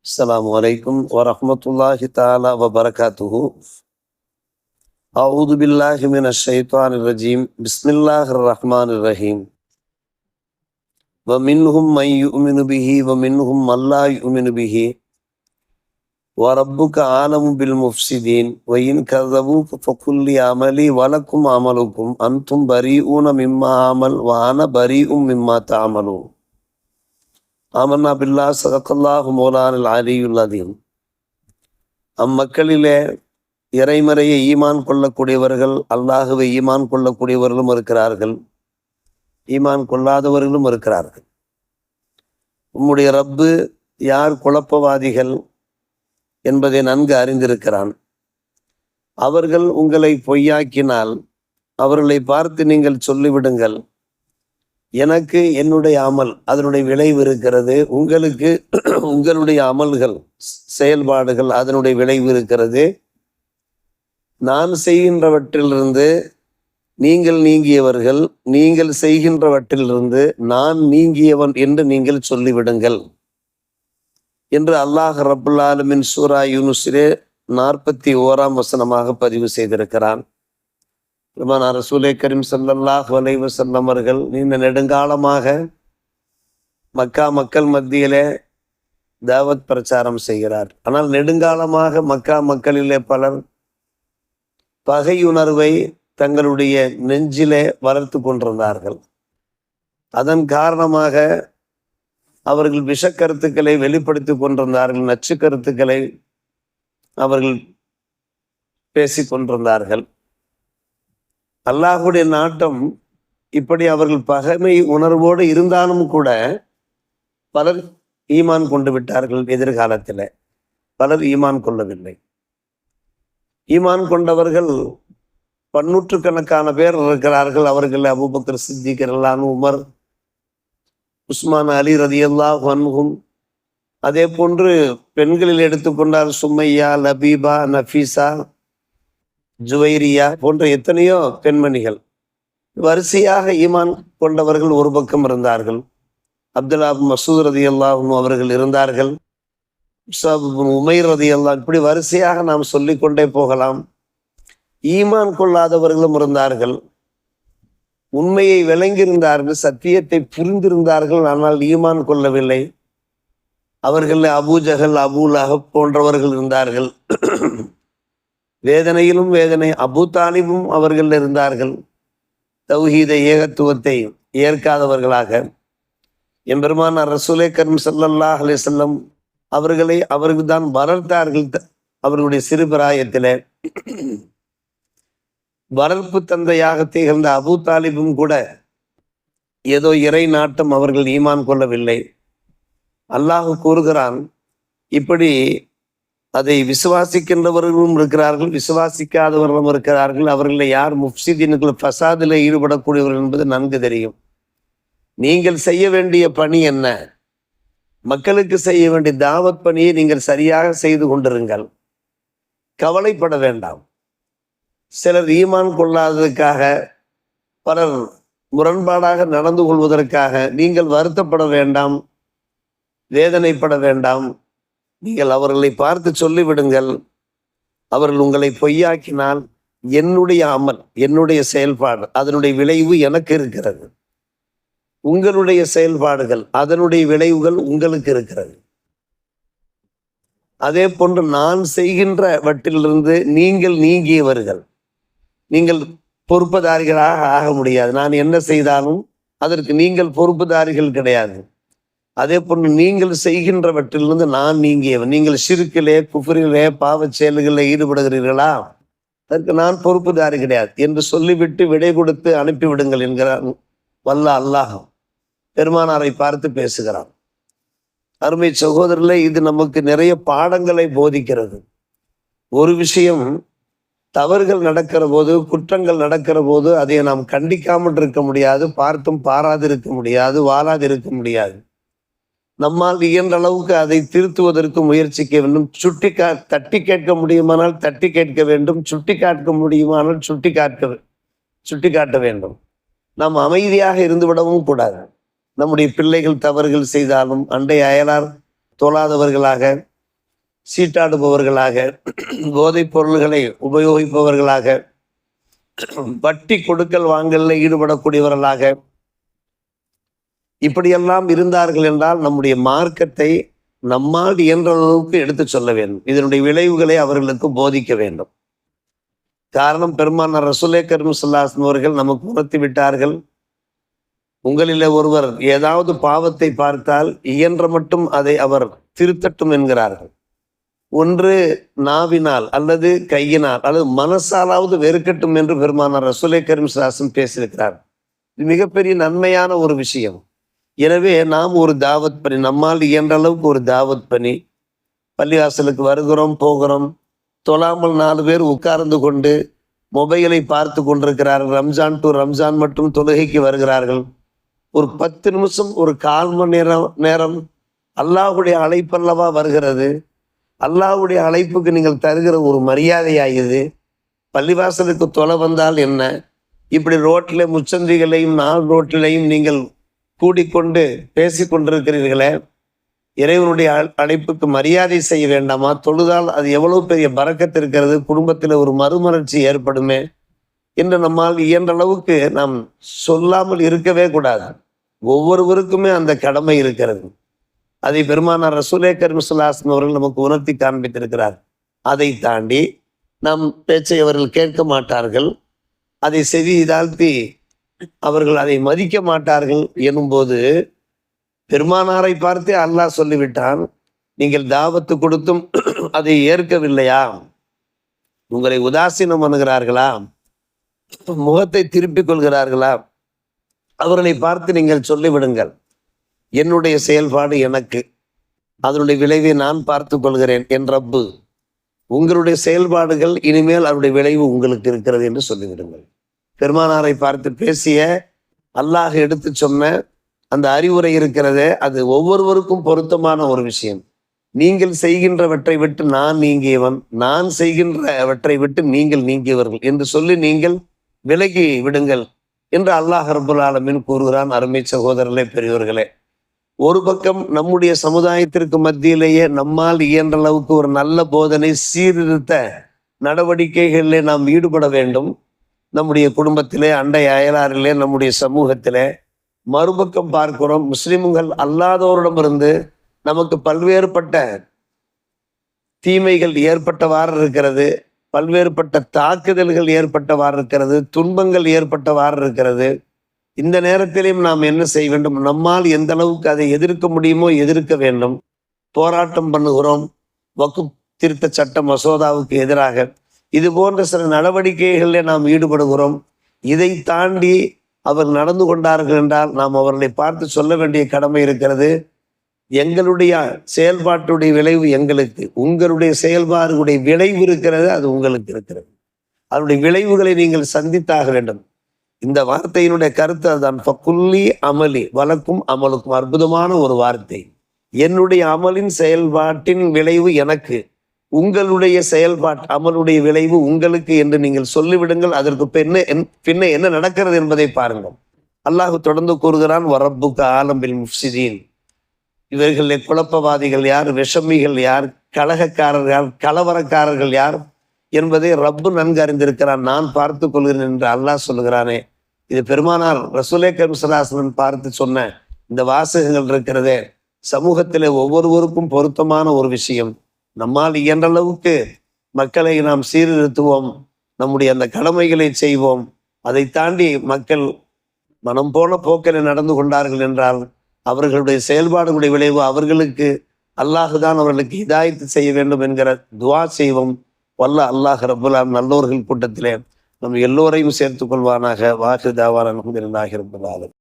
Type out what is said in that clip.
அஸ்ஸலாமு அலைக்கும் வரஹ்மத்துல்லாஹி தஆலா வபரகாத்துஹு. அஊது பில்லாஹி மினஷ் ஷைத்தானிர் ரஜீம். பிஸ்மில்லாஹிர் ரஹ்மானிர் ரஹீம். வமின்ஹும் மன் யுமினு பிஹி வமின்ஹும் மன் லா யுமினு பிஹி வரப்புக ஆலமு பில் முஃப்ஸிதீன் வஇன் கஸபூக ஃபகுல் லி அமலி வலக்கும் அமலுக்கும் அன்தும் பரீஊன மிம்மா அமல் வ அன பரீஉம் மிம்மா தஅமலூன். ஆமன்னா பில்லாஹ் ஸதகல்லாஹு மௌலானல் அலியுல் அதீம். அம்மக்களிலே இறைமறையை ஈமான் கொள்ளக்கூடியவர்கள், அல்லாஹுவை ஈமான் கொள்ளக்கூடியவர்களும் இருக்கிறார்கள், ஈமான் கொள்ளாதவர்களும் இருக்கிறார்கள். உம்முடைய ரப்பு யார் குழப்பவாதிகள் என்பதை நன்கு அறிந்திருக்கிறான். அவர்கள் உங்களை பொய்யாக்கினால் அவர்களை பார்த்து நீங்கள் சொல்லிவிடுங்கள், எனக்கு என்னுடைய அமல் அதனுடைய விளைவு இருக்கிறது, உங்களுக்கு உங்களுடைய அமல்கள் செயல்பாடுகள் அதனுடைய விளைவு இருக்கிறது. நான் செய்கின்றவற்றிலிருந்து நீங்கள் நீங்கியவர்கள், நீங்கள் செய்கின்றவற்றிலிருந்து நான் நீங்கியவன் என்று நீங்கள் சொல்லிவிடுங்கள் என்று அல்லாஹ் ரப்புல் ஆலமீன் சூரா யூனுஸிலே 41ஆம் வசனமாக பதிவு செய்திருக்கிறான். பெருமானார் ரசூலே கரீம் ஸல்லல்லாஹு அலைஹி வஸல்லம் அவர்கள் நீண்ட நெடுங்காலமாக மக்கா மக்கள் மத்தியிலே தாவத் பிரச்சாரம் செய்கிறார். ஆனால் நெடுங்காலமாக மக்கா மக்களிலே பலர் பகையுணர்வை தங்களுடைய நெஞ்சிலே வளர்த்து கொண்டிருந்தார்கள். அதன் காரணமாக அவர்கள் விஷக்கருத்துக்களை வெளிப்படுத்தி கொண்டிருந்தார்கள், நச்சு கருத்துக்களை அவர்கள் பேசி கொண்டிருந்தார்கள். அல்லாஹுடைய நாட்டம் இப்படி அவர்கள் பகைமை உணர்வோடு இருந்தாலும் கூட பலர் ஈமான் கொண்டு விட்டார்கள். எதிர்காலத்தில் பலர் ஈமான் கொள்ளவில்லை. ஈமான் கொண்டவர்கள் பன்னூற்றுக்கணக்கான பேர் இருக்கிறார்கள். அவர்கள் அபூபக்கர் சித்திக் ரலியல்லாஹு அன்ஹு, உமர், உஸ்மான், அலி ரலியல்லாஹு அன்ஹும், அதே போன்று பெண்களில் எடுத்துக்கொண்டால் சுமையா, லபீபா, நஃபீசா, ஜுவைரியா போன்ற எத்தனையோ பெண்மணிகள் வரிசையாக ஈமான் கொண்டவர்கள் ஒரு பக்கம் இருந்தார்கள். அப்துல்லா மசூத் ரலியல்லாஹு அன்ஹு அவர்கள் இருந்தார்கள், உமைர் ரலியல்லாஹு, இப்படி வரிசையாக நாம் சொல்லிக்கொண்டே போகலாம். ஈமான் கொள்ளாதவர்களும் இருந்தார்கள். உண்மையை விளங்கியிருந்தார்கள், சத்தியத்தை புரிந்திருந்தார்கள், ஆனால் ஈமான் கொள்ளவில்லை. அவர்கள் அபூஜஹல், அபூ லஹப் போன்றவர்கள் இருந்தார்கள். வேதனையிலும் வேதனை. அபூ தாலிபும் அவர்கள் இருந்தார்கள். தௌஹீத ஏகத்துவத்தை ஏற்காதவர்களாக. எம்பெருமானார் ரசூலே கரீம் ஸல்லல்லாஹு அலைஹி வஸல்லம் அவர்கள் தான் வளர்த்தார்கள். அவர்களுடைய சிறுபிராயத்திலே வளர்ப்பு தந்தையாக திகழ்ந்த அபூ தாலிபும் கூட ஏதோ இறை நாட்டம், அவர்கள் ஈமான் கொள்ளவில்லை. அல்லாஹ் கூறுகிறான், இப்படி அதை விசுவாசிக்கின்றவர்களும் இருக்கிறார்கள், விசுவாசிக்காதவர்களும் இருக்கிறார்கள். அவர்களை யார் முஃப்ஸிதீன்கள், ஃபசாதில் ஈடுபடக்கூடியவர்கள் என்பது நன்கு தெரியும். நீங்கள் செய்ய வேண்டிய பணி என்ன? மக்களுக்கு செய்ய வேண்டிய தாவத் பணியை நீங்கள் சரியாக செய்து கொண்டிருங்கள், கவலைப்பட வேண்டாம். சிலர் ஈமான் கொள்ளாததுக்காக, பலர் முரண்பாடாக நடந்து கொள்வதற்காக நீங்கள் வருத்தப்பட வேண்டாம், வேதனைப்பட வேண்டாம். நீங்கள் அவர்களை பார்த்து சொல்லிவிடுங்கள், அவர்கள் உங்களை பொய்யாக்கினால் என்னுடைய அமல், என்னுடைய செயல்பாடு அதனுடைய விளைவு எனக்கு இருக்கிறது, உங்களுடைய செயல்பாடுகள் அதனுடைய விளைவுகள் உங்களுக்கு இருக்கிறது. அதே போன்று நான் செய்கின்ற வட்டிலிருந்து நீங்கள் நீங்கியவர்கள், நீங்கள் பொறுப்புதாரிகளாக ஆக முடியாது. நான் என்ன செய்தாலும் அதற்கு நீங்கள் பொறுப்புதாரிகள் கிடையாது. அதே போன்று நீங்கள் செய்கின்றவற்றிலிருந்து நான் நீங்கியவன். நீங்கள் ஷிர்கிலே, குஃப்ரிலே, பாவச் செயல்களில் ஈடுபடுகிறீர்களா, அதற்கு நான் பொறுப்புதாரி கிடையாது என்று சொல்லிவிட்டு விடை கொடுத்து அனுப்பிவிடுங்கள் என்கிறான் வல்ல அல்லாஹ். பெருமானாரை பார்த்து பேசுகிறான். அருமை சகோதரர்களே, இது நமக்கு நிறைய பாடங்களை போதிக்கிறது. ஒரு விஷயம், தவறுகள் நடக்கிற போது, குற்றங்கள் நடக்கிற போது அதை நாம் கண்டிக்காமல் இருக்க முடியாது, பார்த்தும் பாராது இருக்க முடியாது, வாழாது இருக்க முடியாது. நம்மால் இயன்ற அளவுக்கு அதை திருத்துவதற்கு முயற்சிக்க வேண்டும். தட்டி கேட்க முடியுமானால் தட்டி கேட்க வேண்டும், சுட்டி காட்ட முடியுமானால் சுட்டி காட்ட வேண்டும். நாம் அமைதியாக இருந்து விடவும் கூடாது. நம்முடைய பிள்ளைகள் தவறுகள் செய்தாலும், அண்டை அயலார் தோழாதவர்களாக, சீட்டாடுபவர்களாக, போதைப் பொருள்களை உபயோகிப்பவர்களாக, வட்டி கொடுக்கல் வாங்கல்ல ஈடுபடக்கூடியவர்களாக இப்படியெல்லாம் இருந்தார்கள் என்றால் நம்முடைய மார்க்கத்தை நம்மால் இயன்ற அளவுக்கு எடுத்து சொல்ல வேண்டும். இதனுடைய விளைவுகளை அவர்களுக்கு போதிக்க வேண்டும். காரணம், பெருமானார் ரசூலே கரீம் ஸல்லல்லாஹு அலைஹி வஸல்லம் அவர்கள் நமக்கு உணர்த்தி விட்டார்கள், உங்களிலே ஒருவர் ஏதாவது பாவத்தை பார்த்தால் இயன்ற மட்டும் அதை அவர் திருத்தட்டும் என்கிறார்கள். ஒன்று நாவினால் அல்லது கையினால் அல்லது மனசாலாவது வெறுக்கட்டும் என்று பெருமானார் ரசூலே கரீம் ஸல்லல்லாஹு அலைஹி வஸல்லம் பேசியிருக்கிறார். இது மிகப்பெரிய நன்மையான ஒரு விஷயம். எனவே நாம் ஒரு தாவத் பணி, நம்மால் இயன்ற அளவுக்கு ஒரு தாவத் பணி, பள்ளிவாசலுக்கு வருகிறோம் போகிறோம், தொழாமல் 4 பேர் உட்கார்ந்து கொண்டு மொபைலை பார்த்து கொண்டிருக்கிறார்கள். ரம்ஜான் டு ரம்ஜான் மட்டும் தொழுகைக்கு வருகிறார்கள். ஒரு 10 நிமிஷம், ஒரு 1/4 மணி நேரம் அல்லாஹ்வுடைய அழைப்பல்லவா வருகிறது. அல்லாஹ்வுடைய அழைப்புக்கு நீங்கள் தருகிற ஒரு மரியாதையாகுது. பள்ளிவாசலுக்கு தொலை வந்தால் என்ன, இப்படி ரோட்டில் முச்சந்திகளையும் 4 ரோட்டிலையும் நீங்கள் கூடிக்கொண்டு பேசி கொண்டிருக்கிறீர்களே, இறைவனுடைய அழைப்புக்கு மரியாதை செய்ய வேண்டாமா? தொழுதால் அது எவ்வளவு பெரிய பரக்கத்து இருக்கிறது, குடும்பத்தில் ஒரு மறுமலர்ச்சி ஏற்படுமே என்று நம்மால் இயன்ற அளவுக்கு நாம் சொல்லாமல் இருக்கவே கூடாது. ஒவ்வொருவருக்குமே அந்த கடமை இருக்கிறது. அதை பெருமானார் ரசூலே கரீம் ஸல்லல்லாஹு அலைஹி வஸல்லம் அவர்கள் நமக்கு உணர்த்தி காண்பித்திருக்கிறார். அதை தாண்டி நம் பேச்சை அவர்கள் கேட்க மாட்டார்கள், அதை செவி தாழ்த்தி அவர்கள் அதை மதிக்க மாட்டார்கள் எனும்போது, பெருமானாரை பார்த்தே அல்லாஹ் சொல்லிவிட்டான், நீங்கள் தாவத்து கொடுத்தும் அதை ஏற்கவில்லையா, உங்களை உதாசீனம் பண்ணுகிறார்களா, முகத்தை திருப்பிக் கொள்கிறார்களா, அவர்களை பார்த்து நீங்கள் சொல்லிவிடுங்கள், என்னுடைய செயல்பாடு எனக்கு, அதனுடைய விளைவை நான் பார்த்து கொள்கிறேன் என் ரப்பு, உங்களுடைய செயல்பாடுகள் இனிமேல் அவருடைய விளைவு உங்களுக்கு இருக்கிறது என்று சொல்லிவிடுங்கள். பெருமானாரை பார்த்து பேசிய அல்லாஹ் எடுத்து சொன்ன அந்த அறிவுரை இருக்கிறதே, அது ஒவ்வொருவருக்கும் பொருத்தமான ஒரு விஷயம். நீங்கள் செய்கின்றவற்றை விட்டு நான் நீங்கியவன், நான் செய்கின்றவற்றை விட்டு நீங்கள் நீங்கியவர்கள் என்று சொல்லி நீங்கள் விலகி விடுங்கள் என்று அல்லாஹ் ரப்புல் ஆலமீன் கூறுகிறான். அருமை சகோதரர்களே, பெரியோர்களே, ஒரு பக்கம் நம்முடைய சமுதாயத்திற்கு மத்தியிலேயே நம்மால் இயன்ற அளவுக்கு ஒரு நல்ல போதனை, சீர்திருத்த நடவடிக்கைகளிலே நாம் ஈடுபட வேண்டும். நம்முடைய குடும்பத்திலே, அண்டை அயலாரிலே, நம்முடைய சமூகத்திலே. மறுபக்கம் பார்க்கிறோம், முஸ்லிம்கள் அல்லாதோரிடமிருந்து நமக்கு பல்வேறுபட்ட தீமைகள் ஏற்பட்டவாறு இருக்கிறது, பல்வேறுபட்ட தாக்குதல்கள் ஏற்பட்டவாறு இருக்கிறது, துன்பங்கள் ஏற்பட்டவாறு இருக்கிறது. இந்த நேரத்திலையும் நாம் என்ன செய்ய வேண்டும்? நம்மால் எந்த அளவுக்கு அதை எதிர்க்க முடியுமோ எதிர்க்க வேண்டும். போராட்டம் பண்ணுகிறோம், வக்ஃப் திருத்த சட்ட மசோதாவுக்கு எதிராக, இது போன்ற சில நடவடிக்கைகளில் நாம் ஈடுபடுகிறோம். இதை தாண்டி அவர் நடந்து கொண்டார்கள் என்றால் நாம் அவர்களை பார்த்து சொல்ல வேண்டிய கடமை இருக்கிறது. எங்களுடைய செயல்பாட்டுடைய விளைவு எங்களுக்கு, உங்களுடைய செயல்பாடுடைய விளைவு இருக்கிறது, அது உங்களுக்கு இருக்கிறது. அதனுடைய விளைவுகளை நீங்கள் சந்தித்தாக வேண்டும். இந்த வார்த்தையினுடைய கருத்து அதுதான். ஃபக்குல்லி அமலி வலக்கும் அமலுக்கும். அற்புதமான ஒரு வார்த்தை. என்னுடைய அமலின் செயல்பாட்டின் விளைவு எனக்கு, உங்களுடைய செயல்பாட்டு அமலுடைய விளைவு உங்களுக்கு என்று நீங்கள் சொல்லிவிடுங்கள். அதற்கு பின்ன என்ன நடக்கிறது என்பதை பாருங்கள். அல்லாஹ் தொடர்ந்து கூறுகிறான், வரப்புக்கு ஆலம்பில் முஃப்சிதீன். இவர்களில் குழப்பவாதிகள் யார், விஷமிகள் யார், கலகக்காரர்கள் யார், கலவரக்காரர்கள் யார் என்பதை ரப்பு நன்கு அறிந்திருக்கிறான், நான் பார்த்து கொள்கிறேன் என்று அல்லாஹ் சொல்லுகிறானே. இது பெருமானார் ரசூலே கரீம் ஸல்லல்லாஹு அலைஹி வஸல்லம் பார்த்து சொன்ன இந்த வாசகங்கள் இருக்கிறதே, சமூகத்திலே ஒவ்வொருவருக்கும் பொருத்தமான ஒரு விஷயம். நம்மால் இயன்ற அளவுக்கு மக்களை நாம் சீர்திருத்துவோம், நம்முடைய அந்த கடமைகளை செய்வோம். அதை தாண்டி மக்கள் மனம் போன போக்கில் நடந்து கொண்டார்கள் என்றால் அவர்களுடைய செயல்பாடுகளுடைய விளைவு அவர்களுக்கு அல்லாஹுதான் அவர்களுக்கு ஹிதாயத்து செய்ய வேண்டும் என்கிற துவா செய்வோம். வல்ல அல்லாஹ் ரப்புல் ஆலமீன் நல்லோர்கள் கூட்டத்திலே நம் எல்லோரையும் சேர்த்துக் கொள்வானாக. வாஹிர் தாவானா அல்ஹம்துலில்லாஹி ரப்பில் ஆலமீன்.